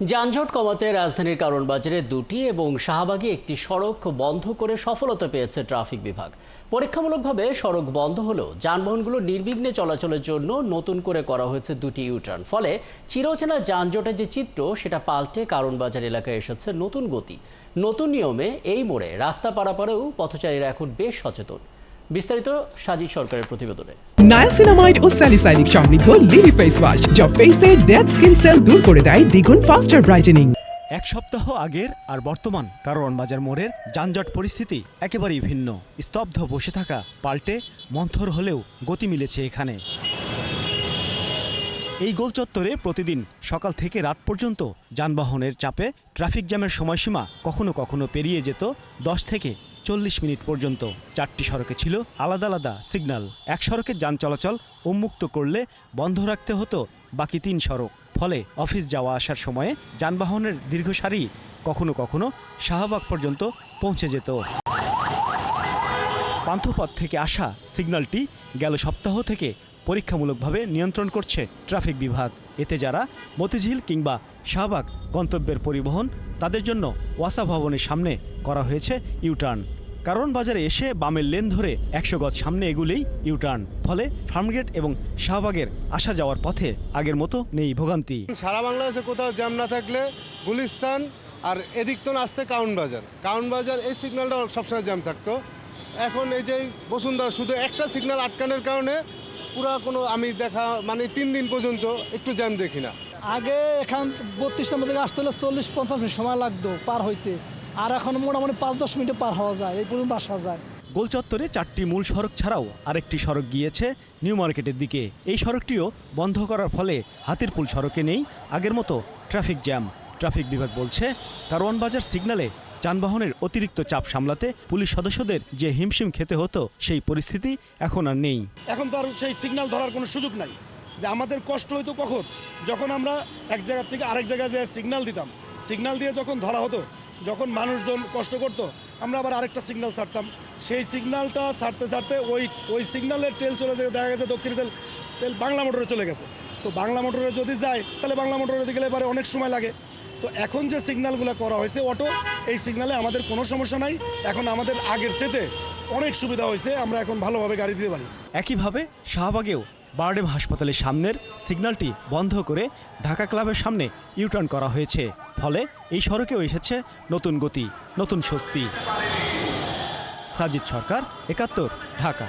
যানজট কমাতে রাজধানীর কারণ বাজারে দুটি এবং শাহবাগে একটি সড়ক বন্ধ করে সফলতা পেয়েছে ট্রাফিক বিভাগ। পরীক্ষামূলকভাবে সড়ক বন্ধ হলেও যানবাহনগুলো নির্বিঘ্নে চলাচলের জন্য নতুন করে করা হয়েছে দুটি ইউটার্ন। ফলে চিরচেনা যানজটের যে চিত্র সেটা পাল্টে কারণ বাজার এলাকায় এসেছে নতুন গতি। নতুন নিয়মে এই মোড়ে রাস্তা পারাপারেও পথচারীরা এখন বেশ সচেতন। বিস্তারিত সাজিদ সরকারের প্রতিবেদনে। নায়াসিনামাইড ও স্যালিসাইলিক সমৃদ্ধ লিলি ফেস ওয়াশ যা ফেসের ডেড স্কিন সেল দূর করে দেয় দ্বিগুণ ফাস্টার ব্রাইটেনিং। এক সপ্তাহ আগের আর বর্তমান কারওয়ান বাজার মোড়ের যানজট পরিস্থিতি একেবারেই ভিন্ন। স্তব্ধ বসে থাকা পাল্টে মন্থর হলেও গতি মিলেছে এখানে। এই গোল চত্বরে প্রতিদিন সকাল থেকে রাত পর্যন্ত যানবাহনের চাপে ট্রাফিক জ্যামের সময়সীমা কখনো কখনো পেরিয়ে যেত 10 থেকে 40 মিনিট পর্যন্ত। 4টি সড়কে ছিল আলাদা আলাদা সিগন্যাল। এক সড়কে যান চলাচল উন্মুক্ত করলে বন্ধ রাখতে হতো বাকি 3 সড়ক। ফলে অফিস যাওয়া আসার সময়ে যানবাহনের দীর্ঘ সারি কখনো কখনো শাহবাগ পর্যন্ত পৌঁছে যেত। পান্থপথ থেকে আসা সিগন্যালটি গেল সপ্তাহ থেকে পরীক্ষামূলকভাবে নিয়ন্ত্রণ করছে ট্রাফিক বিভাগ। এতে যারা মতিঝিল কিংবা শাহবাগ গন্তব্যের পরিবহন তাদের জন্য ওয়াসা ভবনের সামনে করা হয়েছে ইউটার্ন। কারওয়ান বাজারে এসে বামের লেন ধরে 100 গজ সামনে এগুলেই ইউটার্ন। ফলে ফার্মগেট এবং শাহবাগের আসা যাওয়ার পথে আগের মতো নেই ভোগান্তি। সারা বাংলাদেশে কোথাও জ্যাম না থাকলে গুলিস্তান আর এদিক তো আসতে কাউন বাজার এই সিগন্যালটা সবসময় জ্যাম থাকতো। এখন এই যে বসুন্ধরা শুধু একটা সিগন্যাল আটকানোর কারণে পুরো কোনো আমি দেখা মানে 3 দিন পর্যন্ত একটু জ্যাম দেখি না। আগে এখান 32 নম্বর থেকে আসতে হলে 40-50 মিনিট সময় লাগতো পার হইতে, আর এখন মোটামুটি 5-10 মিনিটে পার হওয়া যায়, এই পর্যন্ত আসা যায়। গোল চত্বরে 4টি মূল সড়ক ছাড়াও আরেকটি সড়ক গিয়েছে নিউ মার্কেটের দিকে। এই সড়কটিও বন্ধ করার ফলে হাতিরপুল সড়কে নেই আগের মতো ট্রাফিক জ্যাম। ট্রাফিক বিভাগ বলছে কারওয়ান বাজার সিগন্যালে যানবাহনের অতিরিক্ত চাপ সামলাতে পুলিশ সদস্যদের যে হিমশিম খেতে হতো সেই পরিস্থিতি এখন আর নেই। এখন তো আর সেই সিগন্যাল ধরার কোনো সুযোগ নাই। যে আমাদের কষ্ট হতো কখন, যখন আমরা এক জায়গা থেকে আরেক জায়গায় যে সিগন্যাল দিতাম, সিগন্যাল দিয়ে যখন ধরা হতো, যখন মানুষজন কষ্ট করতো, আমরা আবার আরেকটা সিগন্যাল ছাড়তাম। সেই সিগন্যালটা ছাড়তে ছাড়তে ওই সিগন্যালের তেল চলে দেখা গেছে দক্ষিণ তেল বাংলা মোটরে চলে গেছে। তো বাংলা মোটরে যদি যায় তাহলে বাংলা মোটরে দিকে গেলে এবারে অনেক সময় লাগে। তো এখন যে সিগন্যালগুলো করা হয়েছে অটো, এই সিগন্যালে আমাদের কোনো সমস্যা নাই। এখন আমাদের আগের চেয়ে অনেক সুবিধা হয়েছে, আমরা এখন ভালোভাবে গাড়ি দিতে পারি। একইভাবে শাহবাগেও বারডেম হাসপাতালের সামনের সিগন্যালটি বন্ধ করে ঢাকা ক্লাবের সামনে ইউটার্ন করা হয়েছে। ফলে এই সড়কেও এসেছে নতুন গতি, নতুন স্বস্তি। সাজিদ সরকার, 71, ঢাকা।